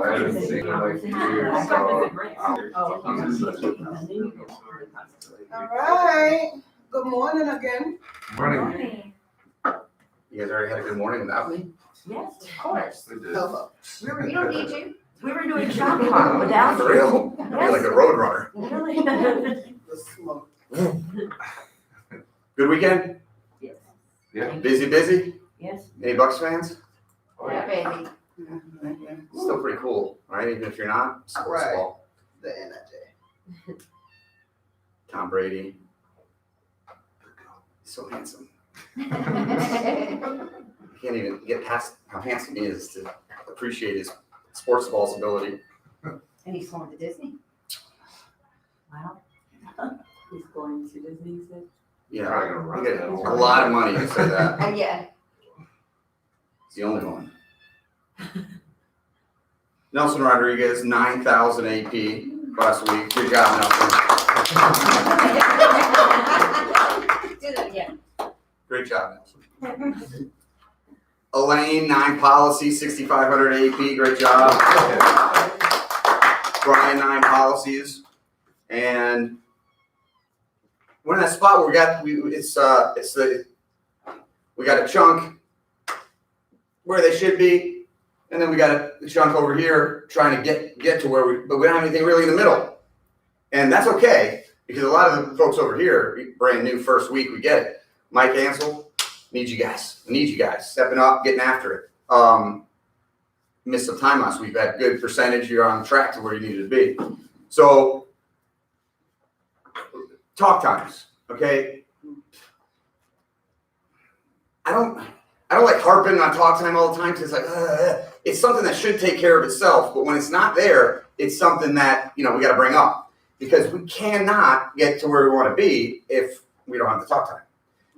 I haven't seen it like years, All right. Good morning again. Morning. You guys already had a good morning without me? Yes, of course. We did. Hello. We don't need you. We were doing shop talk without For you. real? You're like a road runner. Really? The smoke. Good weekend? Yes. Yeah. Busy? Yes. Any Bucks fans? Oh, Yeah, yeah. baby. Still pretty cool, right? Even if you're not, sports Right. ball. The energy. Tom Brady. He's so handsome. You can't even get past how handsome he is to appreciate his sports ball's ability. And he's going to Disney? Wow. He's going to Disney, you said? Yeah, Probably gonna run you get that a whole lot of money to say that. Yeah. He's the only one. Nelson Rodriguez, 9,000 AP last week. Good job, Nelson. Do that again. Great job, Nelson. Elaine, 9 policy, 6,500 AP. Great job. Brian, 9 policies. And we're in that spot where we got a chunk where they should be. And then we got a chunk over here trying to get to where but we don't have anything really in the middle. And that's okay, because a lot of the folks over here, brand new first week, we get it. Mike Ansel, need you guys. I need you guys stepping up, getting after it. Missed some time last week. Had good percentage. You're on track to where you needed to be. So, talk times, okay? I don't like harping on talk time all the time, because it's like, it's something that should take care of itself, but when it's not there, it's something that, we got to bring up, because we cannot get to where we want to be if we don't have the talk time.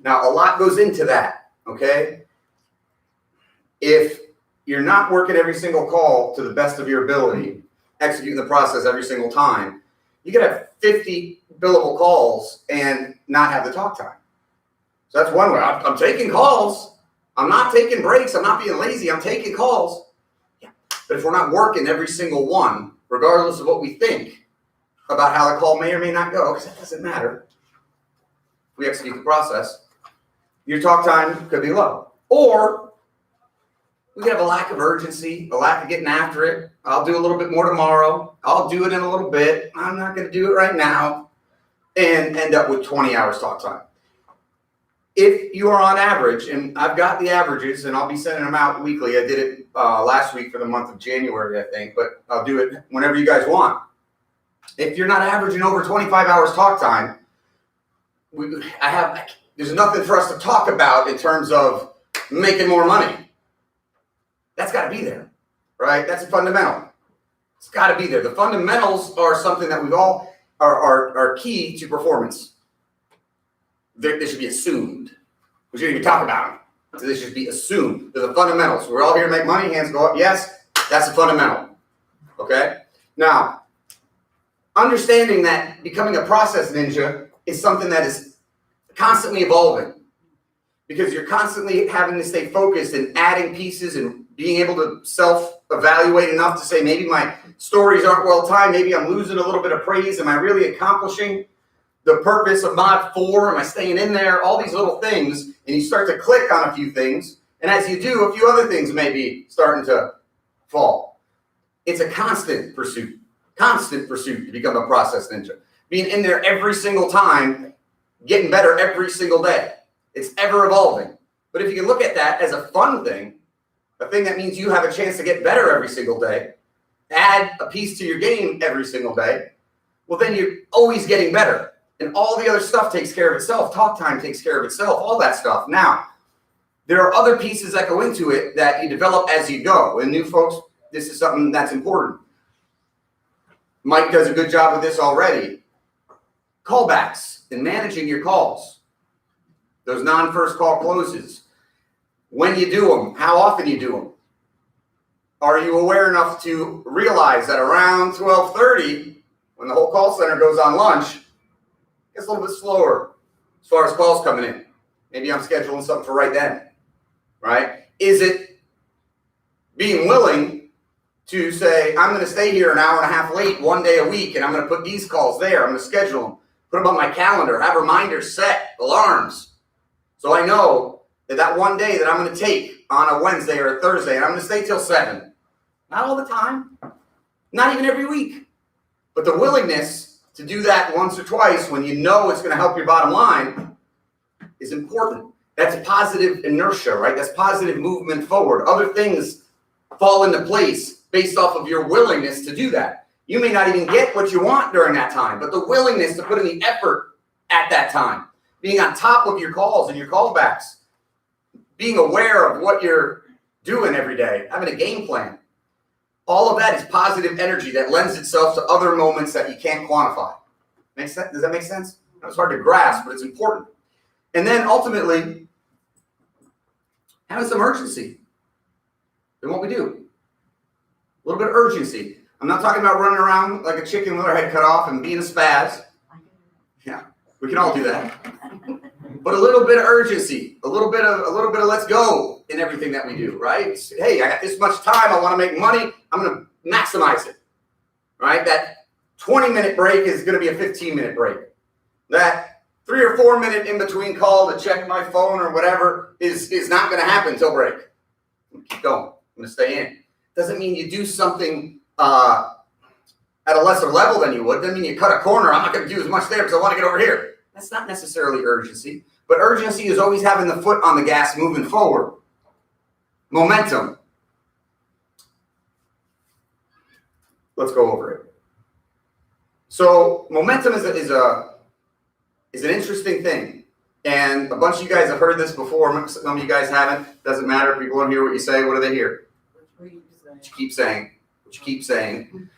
Now, a lot goes into that, okay? If you're not working every single call to the best of your ability, executing the process every single time, you could have 50 billable calls and not have the talk time. So that's one way. I'm taking calls. I'm not taking breaks. I'm not being lazy. I'm taking calls. Yeah. But if we're not working every single one, regardless of what we think about how the call may or may not go, because that doesn't matter, if we execute the process, your talk time could be low. Or we could have a lack of urgency, a lack of getting after it. I'll do a little bit more tomorrow. I'll do it in a little bit. I'm not going to do it right now. And end up with 20 hours talk time. If you are on average, and I've got the averages, and I'll be sending them out weekly. I did it last week for the month of January, I think, but I'll do it whenever you guys want. If you're not averaging over 25 hours talk time, there's nothing for us to talk about in terms of making more money. That's got to be there, right? That's a fundamental. It's got to be there. The fundamentals are something that we've all are key to performance. They should be assumed. We shouldn't even talk about them. They should be assumed. They're the fundamentals. We're all here to make money. Hands go up. Yes, that's a fundamental. Okay? Now, understanding that becoming a process ninja is something that is constantly evolving, because you're constantly having to stay focused and adding pieces and being able to self-evaluate enough to say, maybe my stories aren't well timed. Maybe I'm losing a little bit of praise. Am I really accomplishing the purpose of mod 4? Am I staying in there? All these little things, and you start to click on a few things, and as you do, a few other things may be starting to fall. It's a constant pursuit to become a process ninja. Being in there every single time, getting better every single day. It's ever evolving. But if you can look at that as a fun thing, a thing that means you have a chance to get better every single day, add a piece to your game every single day, well, then you're always getting better. And all the other stuff takes care of itself. Talk time takes care of itself, all that stuff. Now, there are other pieces that go into it that you develop as you go. And new folks, this is something that's important. Mike does a good job with this already. Callbacks and managing your calls. Those non-first call closes. When you do them, how often you do them. Are you aware enough to realize that around 12:30, when the whole call center goes on lunch, it's a little bit slower as far as calls coming in. Maybe I'm scheduling something for right then, right? Is it being willing to say, I'm going to stay here an hour and a half late one day a week, and I'm going to put these calls there. I'm going to schedule them, put them on my calendar, have reminders set, alarms. So I know that one day that I'm going to take on a Wednesday or a Thursday, and I'm going to stay till 7. Not all the time, not even every week. But the willingness to do that once or twice when you know it's going to help your bottom line is important. That's positive inertia, right? That's positive movement forward. Other things fall into place based off of your willingness to do that. You may not even get what you want during that time, but the willingness to put in the effort at that time, being on top of your calls and your callbacks, being aware of what you're doing every day, having a game plan. All of that is positive energy that lends itself to other moments that you can't quantify. Makes sense? Does that make sense? It's hard to grasp, but it's important. And then ultimately, having some urgency in what we do. A little bit of urgency. I'm not talking about running around like a chicken with our head cut off and being a spaz. Yeah, we can all do that. But a little bit of urgency, a little bit of let's go in everything that we do, right? Hey, I got this much time. I want to make money. I'm going to maximize it, right? That 20-minute break is going to be a 15-minute break. That 3 or 4 minute in between call to check my phone or whatever is not going to happen until break. I'm going to keep going. I'm going to stay in. Doesn't mean you do something at a lesser level than you would. Doesn't mean you cut a corner. I'm not going to do as much there because I want to get over here. That's not necessarily urgency. But urgency is always having the foot on the gas moving forward. Momentum. Let's go over it. So momentum is an interesting thing. And a bunch of you guys have heard this before. Some of you guys haven't. Doesn't matter. People want to hear what you say. What do they hear? What you keep saying. What you keep saying.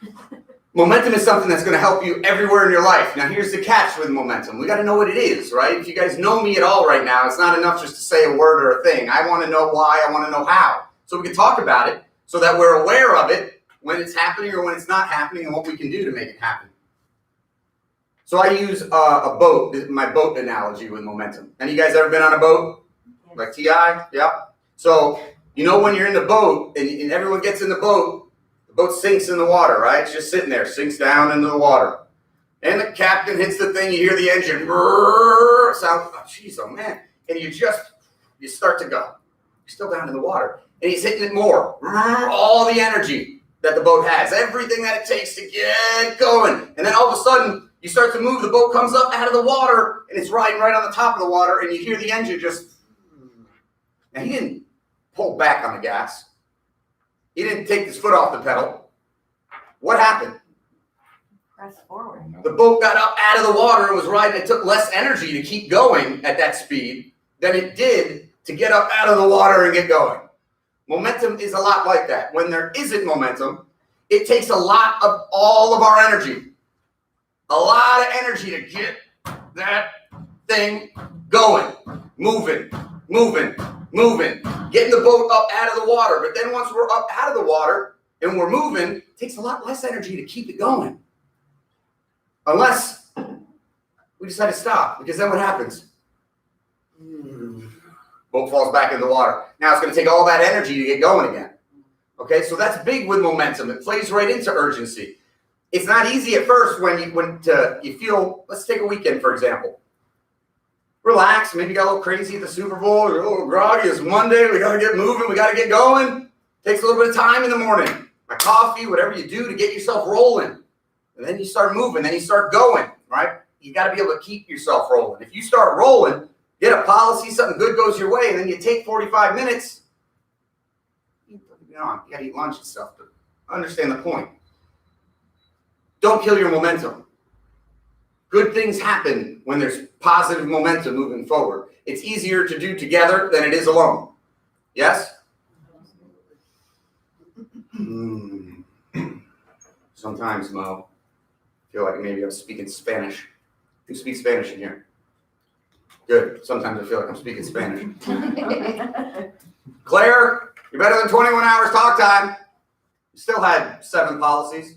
Momentum is something that's going to help you everywhere in your life. Now, here's the catch with momentum. We got to know what it is, right? If you guys know me at all right now, it's not enough just to say a word or a thing. I want to know why. I want to know how. So we can talk about it so that we're aware of it when it's happening or when it's not happening and what we can do to make it happen. So I use a boat, my boat analogy with momentum. Any of you guys ever been on a boat? Like TI? Yeah. So you know when you're in the boat and everyone gets in the boat sinks in the water, right? It's just sitting there, sinks down into the water. And the captain hits the thing, you hear the engine, sound, oh, jeez, oh man. And you start to go. You're still down in the water. And he's hitting it more. All the energy that the boat has, everything that it takes to get going. And then all of a sudden, you start to move, the boat comes up out of the water, and it's riding right on the top of the water, and you hear the engine just, now he didn't pull back on the gas. He didn't take his foot off the pedal. What happened? Press forward. The boat got up out of the water and was riding. It took less energy to keep going at that speed than it did to get up out of the water and get going. Momentum is a lot like that. When there isn't momentum, it takes a lot of all of our energy. A lot of energy to get that thing going, moving. Getting the boat up out of the water. But then once we're up out of the water and we're moving, it takes a lot less energy to keep it going. Unless we decide to stop, because then what happens? Boat falls back in the water. Now it's going to take all that energy to get going again. Okay, so that's big with momentum. It plays right into urgency. It's not easy at first when you feel, let's take a weekend, for example. Relax, maybe you got a little crazy at the Super Bowl, you're a little groggy, it's Monday, we gotta get moving, we gotta get going. Takes a little bit of time in the morning. My coffee, whatever you do to get yourself rolling. And then you start moving, then you start going, right? You gotta be able to keep yourself rolling. If you start rolling, get a policy, something good goes your way, and then you take 45 minutes, you gotta eat lunch and stuff, but understand the point. Don't kill your momentum. Good things happen when there's positive momentum moving forward. It's easier to do together than it is alone. Yes? Sometimes, Mo, I feel like maybe I'm speaking Spanish. Who speaks Spanish in here? Good. Sometimes I feel like I'm speaking Spanish. Claire, you're better than 21 hours talk time. You still had 7 policies.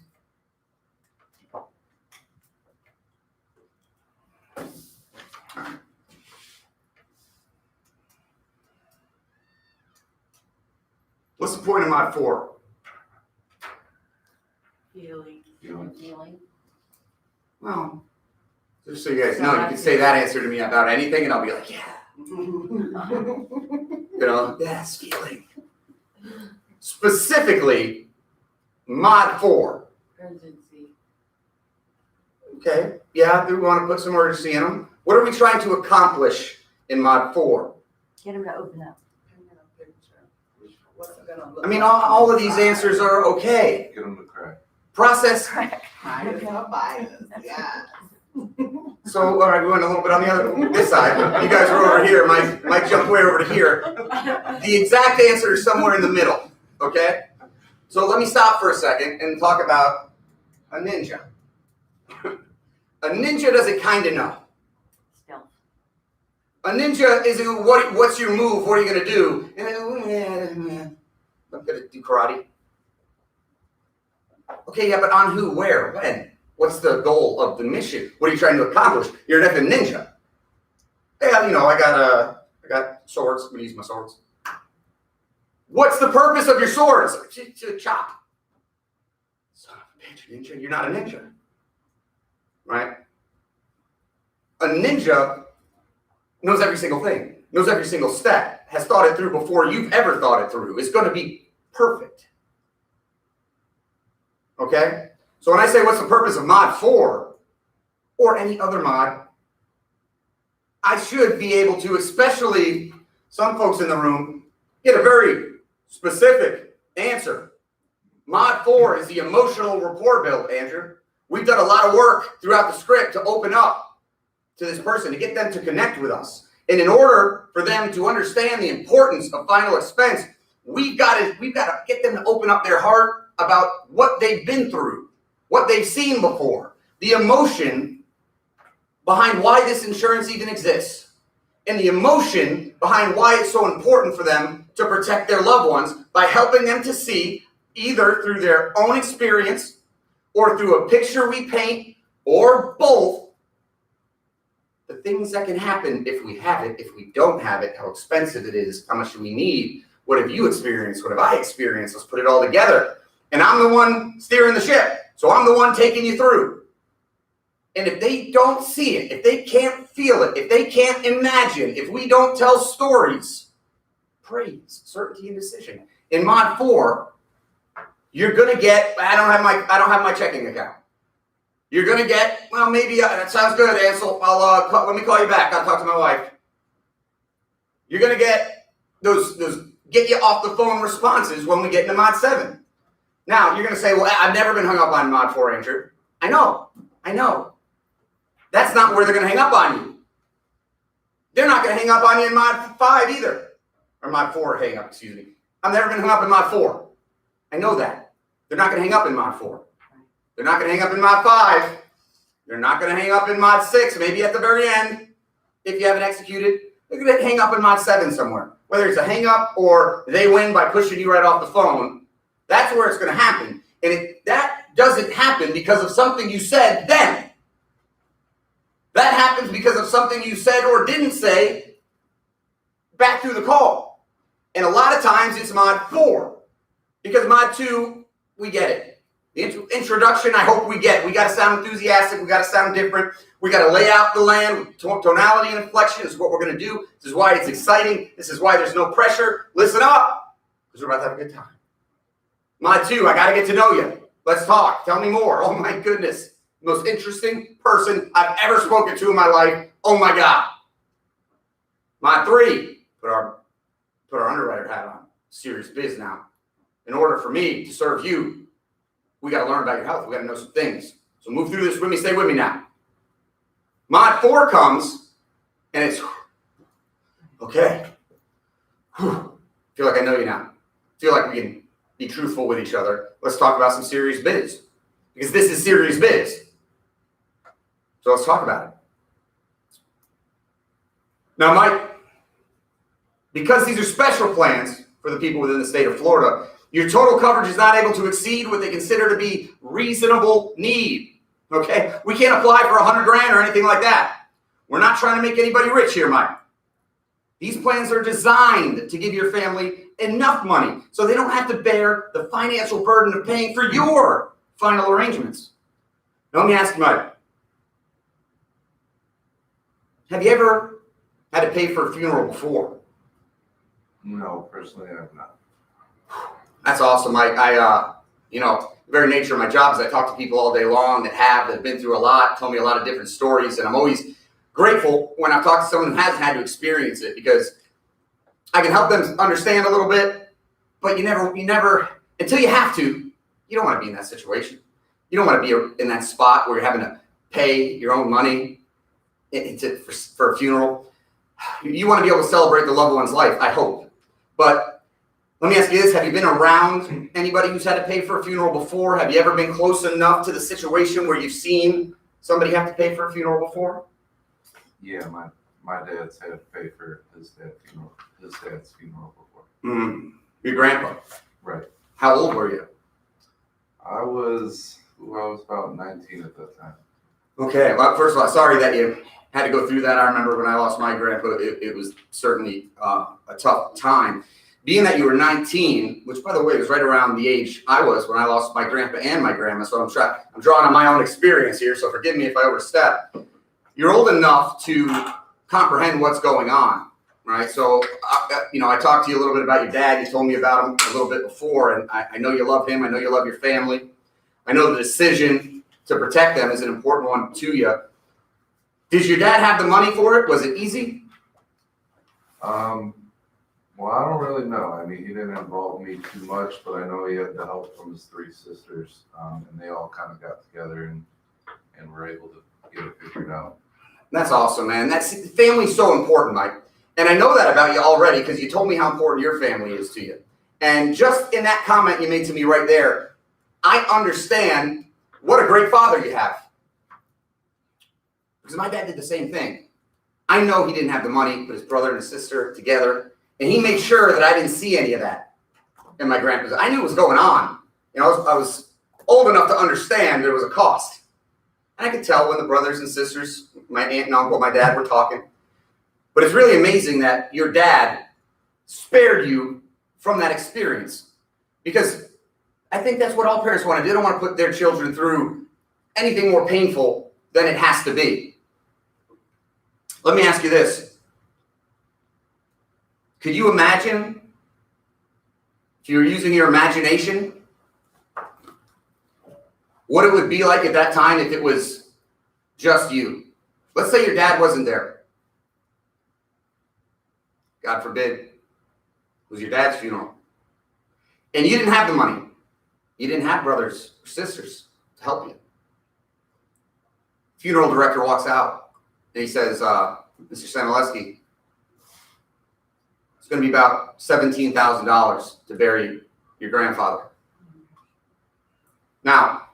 What's the point of mod 4? Feeling. Feeling. Well, just so you guys know, you can say that answer to me about anything, and I'll be like, yeah. You know, yes, feeling. Specifically, mod 4. Urgency. Okay, yeah, we want to put some urgency in them. What are we trying to accomplish in mod 4? Get them to open up. What's it gonna look I mean, like? all of these answers are okay. Get them to cry. Process. Bias or bias, yeah. So, all right, we went a little bit on the other, this side. You guys are over here. Mike jumped way over to here. The exact answer is somewhere in the middle, okay? So let me stop for a second and talk about a ninja. A ninja doesn't kind of know. Stealth. A ninja is what's your move? What are you gonna do? I'm gonna do karate. Okay, yeah, but on who, where, when? What's the goal of the mission? What are you trying to accomplish? You're an effing ninja. Yeah, you know, I got swords. I'm gonna use my swords. What's the purpose of your swords? To chop. Son of a bitch, ninja. You're not a ninja, right? A ninja knows every single thing, knows every single step, has thought it through before you've ever thought it through. It's going to be perfect. Okay? So when I say what's the purpose of mod 4 or any other mod, I should be able to, especially some folks in the room, get a very specific answer. Mod 4 is the emotional rapport build, Andrew. We've done a lot of work throughout the script to open up to this person, to get them to connect with us. And in order for them to understand the importance of final expense, we've got to get them to open up their heart about what they've been through, what they've seen before, the emotion behind why this insurance even exists, and the emotion behind why it's so important for them to protect their loved ones by helping them to see, either through their own experience or through a picture we paint, or both, the things that can happen if we have it, if we don't have it, how expensive it is, how much do we need, what have you experienced, what have I experienced, let's put it all together. And I'm the one steering the ship, so I'm the one taking you through. And if they don't see it, if they can't feel it, if they can't imagine, if we don't tell stories, praise, certainty, and decision. In mod 4, you're gonna get, I don't have my checking account. You're gonna get, well, maybe that sounds good, Ansel. Let me call you back. I'll talk to my wife. You're gonna get those get you off the phone responses when we get into mod 7. Now you're gonna say, well, I've never been hung up on mod 4, Andrew. I know. That's not where they're gonna hang up on you. They're not gonna hang up on you in mod 5 either, or mod 4 hang up. Excuse me. I've never been hung up in mod 4. I know that. They're not gonna hang up in mod 4. They're not going to hang up in mod 5. They're not going to hang up in mod 6, maybe at the very end, if you haven't executed. They're going to hang up in mod 7 somewhere. Whether it's a hang up or they win by pushing you right off the phone, that's where it's going to happen. And if that doesn't happen because of something you said then, that happens because of something you said or didn't say back through the call. And a lot of times it's mod 4. Because mod 2, we get it. The introduction, I hope we get. We got to sound enthusiastic. We got to sound different. We got to lay out the land with tonality and inflection. This is what we're going to do. This is why it's exciting. This is why there's no pressure. Listen up, because we're about to have a good time. Mod 2, I got to get to know you. Let's talk. Tell me more. Oh, my goodness. Most interesting person I've ever spoken to in my life. Oh, my God. Mod 3, put our underwriter hat on. Serious biz now. In order for me to serve you, we got to learn about your health. We got to know some things. So move through this with me. Stay with me now. Mod 4 comes, and it's, okay. Whew. Feel like I know you now. Feel like we can be truthful with each other. Let's talk about some serious biz. Because this is serious biz. So let's talk about it. Now, Mike, because these are special plans for the people within the state of Florida, your total coverage is not able to exceed what they consider to be reasonable need. Okay? We can't apply for $100,000 or anything like that. We're not trying to make anybody rich here, Mike. These plans are designed to give your family enough money so they don't have to bear the financial burden of paying for your final arrangements. Now let me ask you, Mike, have you ever had to pay for a funeral before? No, personally, I've not. That's awesome, Mike. The very nature of my job is I talk to people all day long that have been through a lot, tell me a lot of different stories, and I'm always grateful when I've talked to someone who hasn't had to experience it, because I can help them understand a little bit, but you never, until you have to, you don't want to be in that situation. You don't want to be in that spot where you're having to pay your own money for a funeral. You want to be able to celebrate the loved one's life, I hope. But let me ask you this, have you been around anybody who's had to pay for a funeral before? Have you ever been close enough to the situation where you've seen somebody have to pay for a funeral before? Yeah, my dad's had to pay for his dad's funeral before. Your grandpa? Right. How old were you? I was about 19 at that time. Okay, well, first of all, sorry that you had to go through that. I remember when I lost my grandpa, it was certainly a tough time. Being that you were 19, which by the way was right around the age I was when I lost my grandpa and my grandma, so I'm drawing on my own experience here, so forgive me if I overstep. You're old enough to comprehend what's going on, right? So, I talked to you a little bit about your dad. You told me about him a little bit before, and I know you love him. I know you love your family. I know the decision to protect them is an important one to you. Did your dad have the money for it? Was it easy? Well, I don't really know. I mean, he didn't involve me too much, but I know he had the help from his 3 sisters, and they all kind of got together and were able to get it figured out. That's awesome, man. Family's so important, Mike. And I know that about you already because you told me how important your family is to you. And just in that comment you made to me right there, I understand what a great father you have. Because my dad did the same thing. I know he didn't have the money, but his brother and his sister together, and he made sure that I didn't see any of that in my grandpa's. I knew what was going on. I was old enough to understand there was a cost. And I could tell when the brothers and sisters, my aunt and uncle, my dad were talking. But it's really amazing that your dad spared you from that experience. Because I think that's what all parents want to do. They don't want to put their children through anything more painful than it has to be. Let me ask you this. Could you imagine, if you were using your imagination, what it would be like at that time if it was just you? Let's say your dad wasn't there. God forbid, it was your dad's funeral. And you didn't have the money. You didn't have brothers or sisters to help you. Funeral director walks out and he says, Mr. Samoleski, it's going to be about $17,000 to bury your grandfather. Now,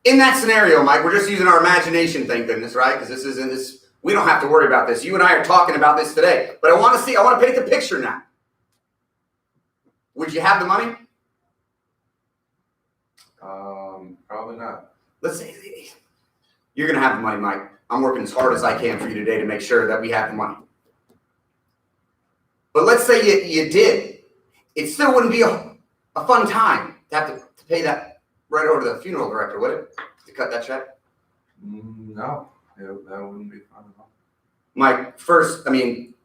in that scenario, Mike, we're just using our imagination, thank goodness, right? Because we don't have to worry about this. You and I are talking about this today. But I want to paint the picture now. Would you have the money? Probably not. Let's say you're going to have the money, Mike. I'm working as hard as I can for you today to make sure that we have the money. But let's say you did. It still wouldn't be a fun time to have to pay that right over to the funeral director, would it? To cut that check? No, that wouldn't be fun at all. Mike, first,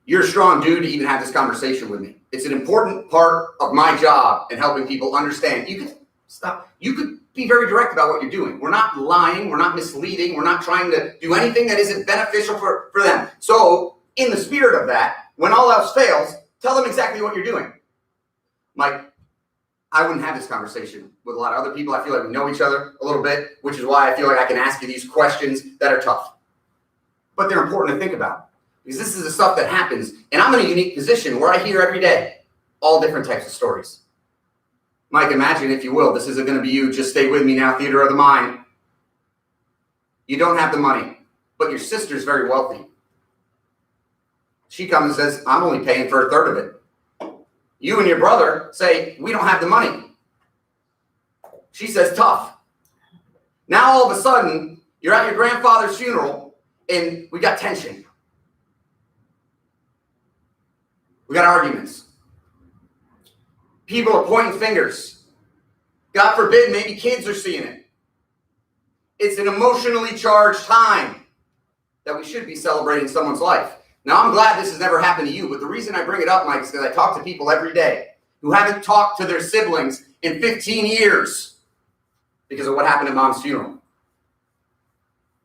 you're a strong dude to even have this conversation with me. It's an important part of my job in helping people understand. You could be very direct about what you're doing. We're not lying. We're not misleading. We're not trying to do anything that isn't beneficial for them. So in the spirit of that, when all else fails, tell them exactly what you're doing. Mike, I wouldn't have this conversation with a lot of other people. I feel like we know each other a little bit, which is why I feel like I can ask you these questions that are tough. But they're important to think about because this is the stuff that happens. And I'm in a unique position where I hear every day all different types of stories. Mike, imagine, if you will, this isn't going to be you. Just stay with me now, theater of the mind. You don't have the money, but your sister's very wealthy. She comes and says, I'm only paying for a third of it. You and your brother say, we don't have the money. She says, tough. Now all of a sudden, you're at your grandfather's funeral and we got tension. We got arguments. People are pointing fingers. God forbid, maybe kids are seeing it. It's an emotionally charged time that we should be celebrating someone's life. Now, I'm glad this has never happened to you, but the reason I bring it up, Mike, is because I talk to people every day who haven't talked to their siblings in 15 years because of what happened at mom's funeral.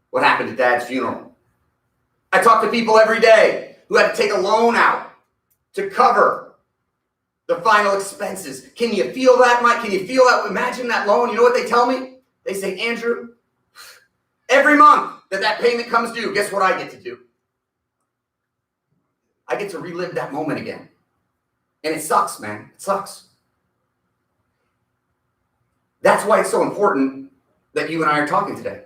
What happened at dad's funeral. I talk to people every day who had to take a loan out to cover the final expenses. Can you feel that, Mike? Can you feel that? Imagine that loan. You know what they tell me? They say, Andrew, every month that payment comes due, guess what I get to do? I get to relive that moment again. And it sucks, man. It sucks. That's why it's so important that you and I are talking today.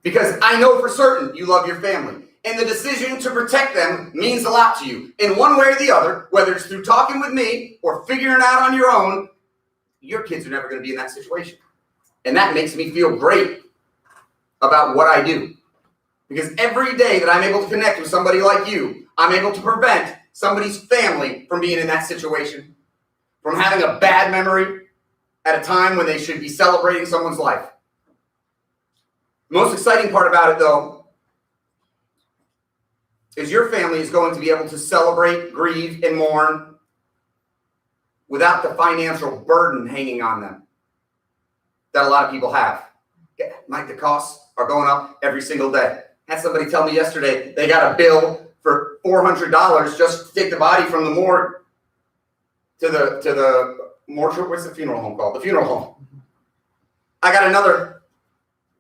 Because I know for certain you love your family. And the decision to protect them means a lot to you. In one way or the other, whether it's through talking with me or figuring it out on your own, your kids are never going to be in that situation. And that makes me feel great about what I do. Because every day that I'm able to connect with somebody like you, I'm able to prevent somebody's family from being in that situation, from having a bad memory at a time when they should be celebrating someone's life. The most exciting part about it, though, is your family is going to be able to celebrate, grieve, and mourn without the financial burden hanging on them that a lot of people have. Mike, the costs are going up every single day. I had somebody tell me yesterday they got a bill for $400 just to take the body from the morgue to the mortuary. What's the funeral home called? The funeral home. I got another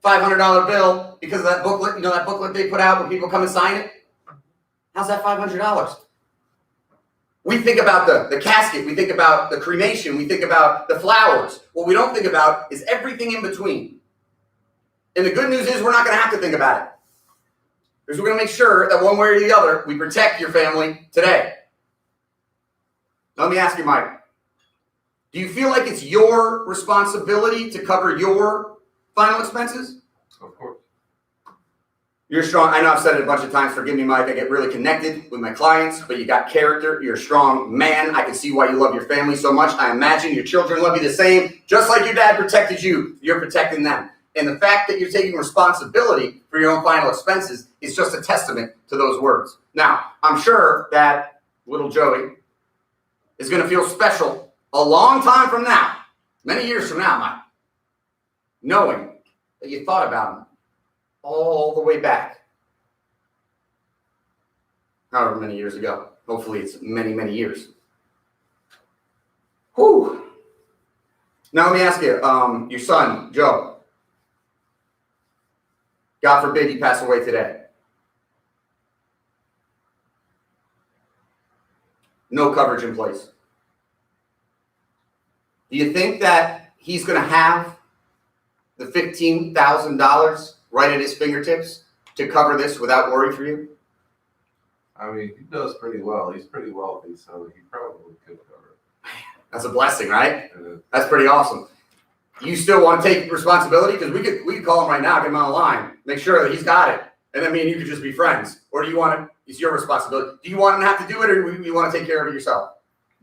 $500 bill because of that booklet. You know that booklet they put out when people come and sign it? How's that $500? We think about the casket. We think about the cremation. We think about the flowers. What we don't think about is everything in between. And the good news is we're not going to have to think about it. Because we're going to make sure that one way or the other, we protect your family today. Let me ask you, Mike. Do you feel like it's your responsibility to cover your final expenses? Of course. You're strong. I know I've said it a bunch of times. Forgive me, Mike. I get really connected with my clients, but you got character. You're a strong man. I can see why you love your family so much. I imagine your children love you the same. Just like your dad protected you, you're protecting them. And the fact that you're taking responsibility for your own final expenses is just a testament to those words. Now, I'm sure that little Joey is going to feel special a long time from now, many years from now, Mike, knowing that you thought about him all the way back, however many years ago. Hopefully it's many, many years. Whew. Now let me ask you, your son, Joe, God forbid he pass away today. No coverage in place. Do you think that he's going to have the $15,000 right at his fingertips to cover this without worry for you? I mean, he does pretty well. He's pretty wealthy, so he probably could cover it. That's a blessing, right? That's pretty awesome. You still want to take responsibility? Because we could call him right now, get him on the line, make sure that he's got it. And then me and you could just be friends. Or do you want it? It's your responsibility. Do you want him to have to do it, or do you want to take care of it yourself?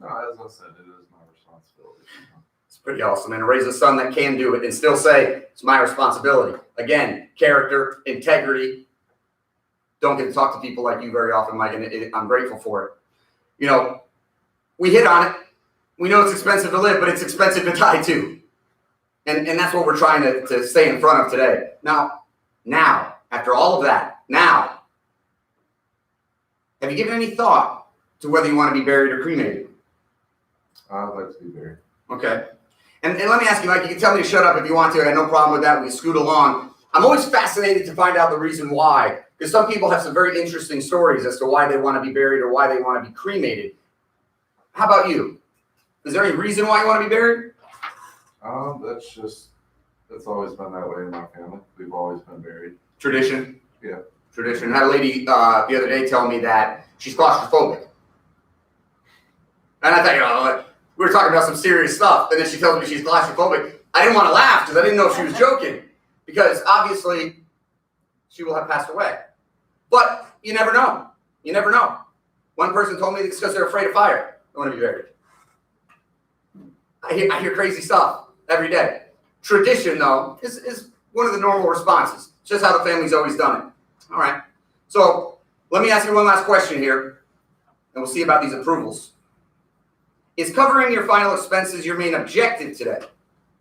No, as I said, it is my responsibility. It's pretty awesome. And to raise a son that can do it and still say, it's my responsibility. Again, character, integrity. Don't get to talk to people like you very often, Mike, and I'm grateful for it. You know, we hit on it. We know it's expensive to live, but it's expensive to die too. And that's what we're trying to stay in front of today. Now, after all of that, now, have you given any thought to whether you want to be buried or cremated? I'd like to be buried. Okay. And let me ask you, Mike, you can tell me to shut up if you want to. I have no problem with that. We scoot along. I'm always fascinated to find out the reason why. Because some people have some very interesting stories as to why they want to be buried or why they want to be cremated. How about you? Is there any reason why you want to be buried? That's always been that way in my family. We've always been buried. Tradition? Yeah. Tradition. I had a lady the other day tell me that she's claustrophobic. And I thought, we were talking about some serious stuff. And then she tells me she's claustrophobic. I didn't want to laugh because I didn't know if she was joking. Because obviously, she will have passed away. But you never know. You never know. One person told me it's because they're afraid of fire. They want to be buried. I hear crazy stuff. every day. Tradition, though, is one of the normal responses. It's just how the family's always done it. All right. So let me ask you one last question here, and we'll see about these approvals. Is covering your final expenses your main objective today?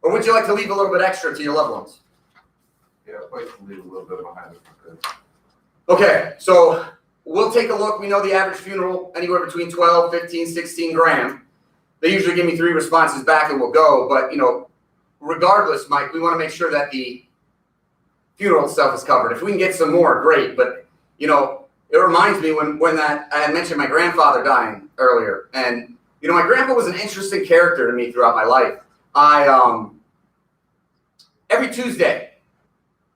Or would you like to leave a little bit extra to your loved ones? Yeah, I'd like to leave a little bit behind if I could. Okay, so we'll take a look. We know the average funeral, anywhere between 12, 15, 16 grand. They usually give me 3 responses back and we'll go. But, regardless, Mike, we want to make sure that the funeral itself is covered. If we can get some more, great. But, it reminds me when I had mentioned my grandfather dying earlier. And, my grandpa was an interesting character to me throughout my life. Every Tuesday,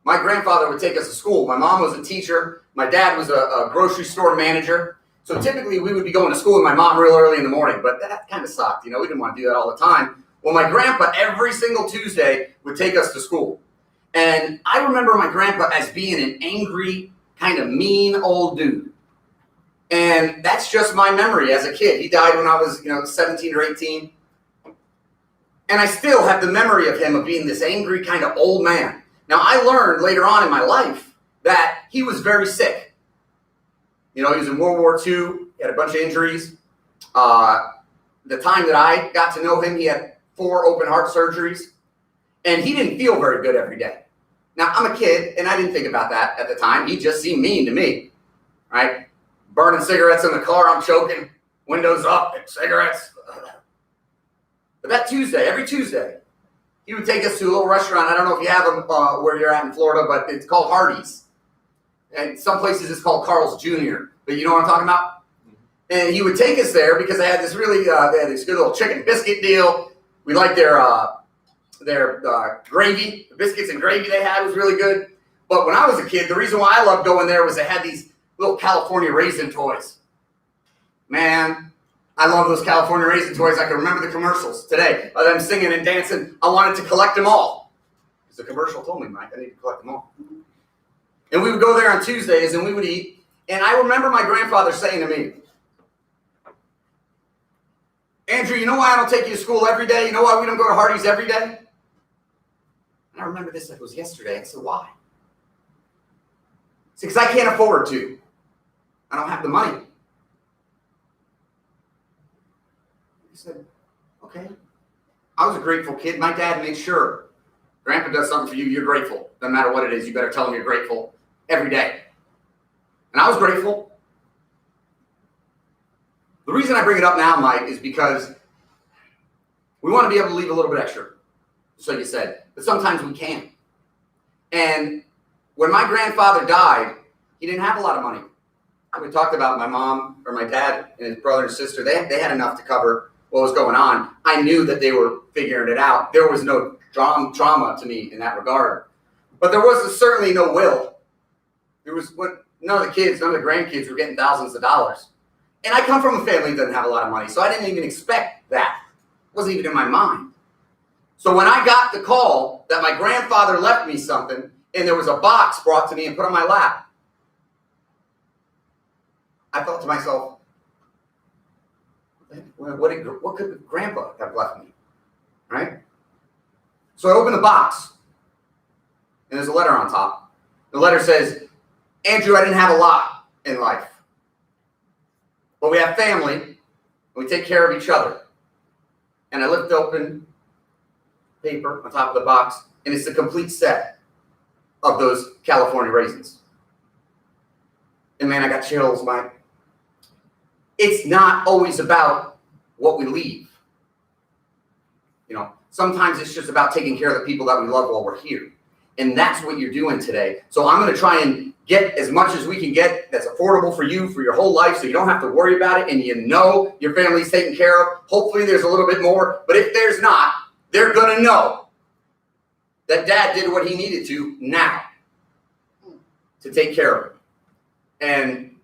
my grandfather would take us to school. My mom was a teacher. My dad was a grocery store manager. So typically we would be going to school with my mom real early in the morning, but that kind of sucked. We didn't want to do that all the time. Well, my grandpa every single Tuesday would take us to school. And I remember my grandpa as being an angry, kind of mean old dude. And that's just my memory as a kid. He died when I was, 17 or 18. And I still have the memory of him of being this angry kind of old man. Now, I learned later on in my life that he was very sick. He was in World War II. He had a bunch of injuries. The time that I got to know him, he had 4 open heart surgeries. And he didn't feel very good every day. Now, I'm a kid, and I didn't think about that at the time. He just seemed mean to me, right? Burning cigarettes in the car, I'm choking. Windows up, and cigarettes. But that Tuesday, every Tuesday, he would take us to a little restaurant. I don't know if you have them where you're at in Florida, but it's called Hardee's. And some places it's called Carl's Jr. But you know what I'm talking about? And he would take us there because they had this really, they had this good little chicken biscuit deal. We liked their gravy. The biscuits and gravy they had was really good. But when I was a kid, the reason why I loved going there was they had these little California raisin toys. Man, I love those California raisin toys. I can remember the commercials today of them singing and dancing. I wanted to collect them all. Because the commercial told me, Mike, I need to collect them all. And we would go there on Tuesdays and we would eat. And I remember my grandfather saying to me, Andrew, you know why I don't take you to school every day? You know why we don't go to Hardee's every day? And I remember this like it was yesterday. I said, why? It's because I can't afford to. I don't have the money. He said, okay. I was a grateful kid. My dad made sure. Grandpa does something for you, you're grateful. No matter what it is, you better tell him you're grateful every day. And I was grateful. The reason I bring it up now, Mike, is because we want to be able to leave a little bit extra, so you said, but sometimes we can't. And when my grandfather died, he didn't have a lot of money. We talked about my mom or my dad and his brother and sister. They had enough to cover what was going on. I knew that they were figuring it out. There was no trauma to me in that regard. But there was certainly no will. None of the kids, none of the grandkids were getting thousands of dollars. And I come from a family that doesn't have a lot of money, so I didn't even expect that. It wasn't even in my mind. So when I got the call that my grandfather left me something, and there was a box brought to me and put on my lap, I thought to myself, what could Grandpa have left me, right? So I opened the box, and there's a letter on top. The letter says, Andrew, I didn't have a lot in life, but we have family, and we take care of each other. And I lift open paper on top of the box, and it's the complete set of those California raisins. And man, I got chills, Mike. It's not always about what we leave. Sometimes it's just about taking care of the people that we love while we're here. And that's what you're doing today. So I'm going to try and get as much as we can get that's affordable for you for your whole life, so you don't have to worry about it, and your family's taken care of. Hopefully there's a little bit more, but if there's not, they're going to know that Dad did what he needed to now to take care of it. And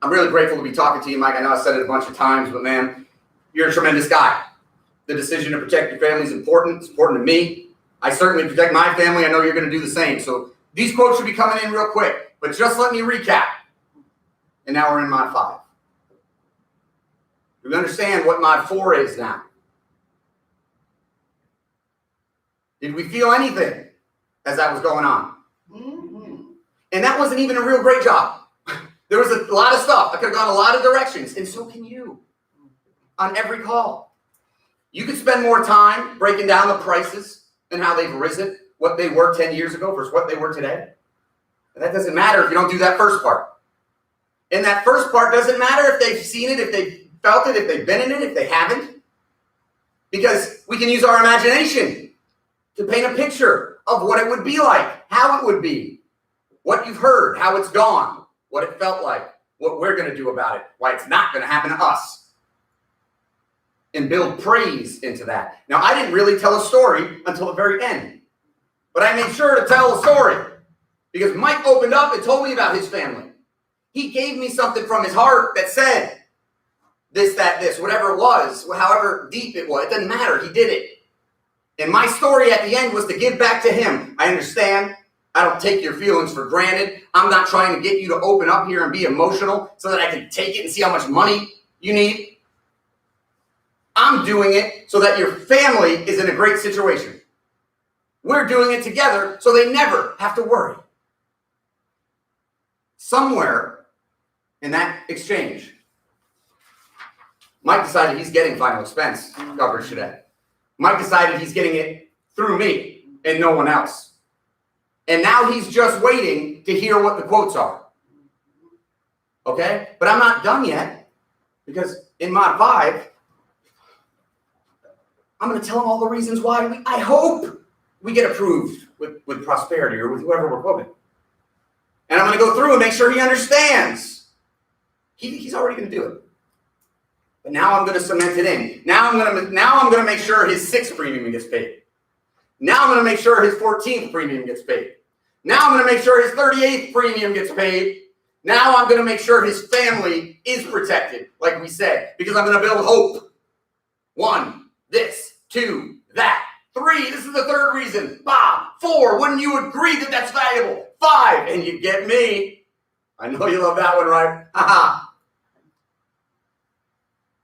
I'm really grateful to be talking to you, Mike. I know I said it a bunch of times, but man, you're a tremendous guy. The decision to protect your family is important. It's important to me. I certainly protect my family. I know you're going to do the same. So these quotes should be coming in real quick, but just let me recap. And now we're in mod 5. We understand what mod 4 is now. Did we feel anything as that was going on? Mm-hmm. And that wasn't even a real great job. There was a lot of stuff. I could have gone a lot of directions, and so can you on every call. You could spend more time breaking down the prices and how they've risen, what they were 10 years ago versus what they were today. And that doesn't matter if you don't do that first part. And that first part doesn't matter if they've seen it, if they've felt it, if they've been in it, if they haven't. Because we can use our imagination to paint a picture of what it would be like, how it would be, what you've heard, how it's gone, what it felt like, what we're going to do about it, why it's not going to happen to us. And build praise into that. Now, I didn't really tell a story until the very end. But I made sure to tell a story. Because Mike opened up and told me about his family. He gave me something from his heart that said this, that, this, whatever it was, however deep it was. It doesn't matter. He did it. And my story at the end was to give back to him. I understand. I don't take your feelings for granted. I'm not trying to get you to open up here and be emotional so that I can take it and see how much money you need. I'm doing it so that your family is in a great situation. We're doing it together so they never have to worry. Somewhere in that exchange, Mike decided he's getting final expense coverage today. Mike decided he's getting it through me and no one else. And now he's just waiting to hear what the quotes are. Okay? But I'm not done yet, because in Mod 5, I'm going to tell him all the reasons why I hope we get approved with Prosperity or with whoever we're quoting. And I'm going to go through and make sure he understands. He's already going to do it. But now I'm going to cement it in. Now I'm going to make sure his 6th premium gets paid. Now I'm going to make sure his 14th premium gets paid. Now I'm going to make sure his 38th premium gets paid. Now I'm going to make sure his family is protected, like we said, because I'm going to build hope. 1, this, 2, that. 3, this is the 3rd reason. 4, wouldn't you agree that that's valuable? 5, and you get me. I know you love that one, right? Haha.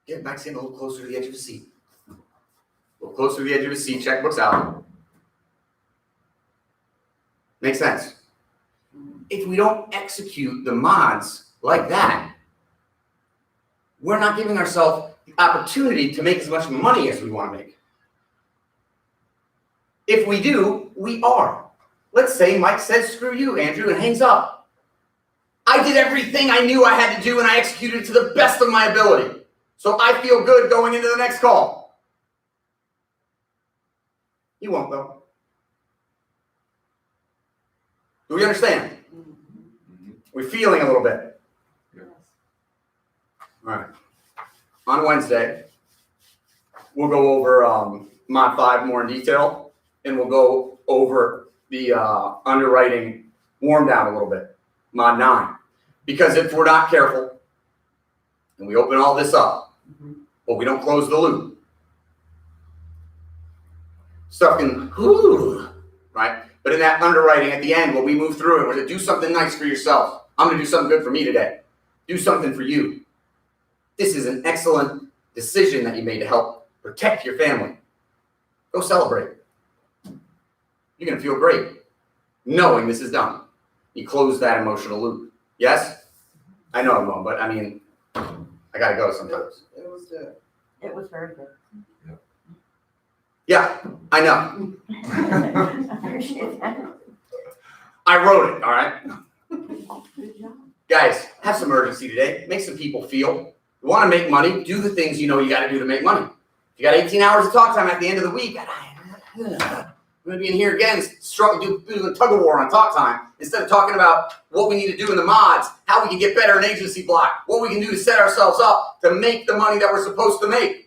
Get Maxine a little closer to the edge of his seat. A little closer to the edge of his seat. Checkbook's out. Makes sense. If we don't execute the mods like that, we're not giving ourselves the opportunity to make as much money as we want to make. If we do, we are. Let's say Mike says, screw you, Andrew, and hangs up. I did everything I knew I had to do, and I executed it to the best of my ability. So I feel good going into the next call. You won't, though. Do we understand? We're feeling a little bit. Yes. All right. On Wednesday, we'll go over Mod 5 more in detail, and we'll go over the underwriting warm down a little bit, Mod 9. Because if we're not careful, and we open all this up, but we don't close the loop, stuff can, right? But in that underwriting at the end, when we move through it, we're going to do something nice for yourself. I'm going to do something good for me today. Do something for you. This is an excellent decision that you made to help protect your family. Go celebrate. You're going to feel great knowing this is done. You close that emotional loop. Yes? I know I'm wrong, but I mean, I got to go sometimes. It was good. It was very good. Yeah, I know. I appreciate that. I wrote it, all right? Good job. Guys, have some urgency today. Make some people feel. You want to make money, do the things you know you got to do to make money. If you got 18 hours of talk time at the end of the week, I'm going to be in here again, doing tug of war on talk time, instead of talking about what we need to do in the mods, how we can get better in agency block, what we can do to set ourselves up to make the money that we're supposed to make.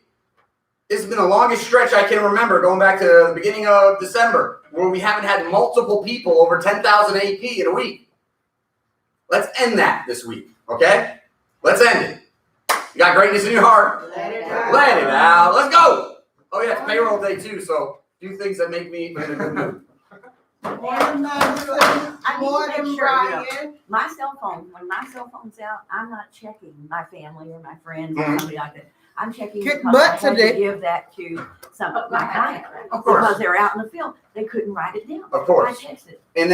This has been the longest stretch I can remember, going back to the beginning of December, where we haven't had multiple people over 10,000 AP in a week. Let's end that this week, okay? Let's end it. You got greatness in your heart. Let it out. Let it out. Let's go. Oh yeah, it's payroll day too, so do things that make me in a good mood. More than Matthew, I more need to than make sure, you know, Brian. my cell phone, when my cell phone's out, I'm not checking my family or my friends or Mhm. somebody like that. I'm checking Kick because I butts had a to day. give that to some of my clients. Of course. Because they're out in the field, they couldn't write it down. Of course. I texted. And then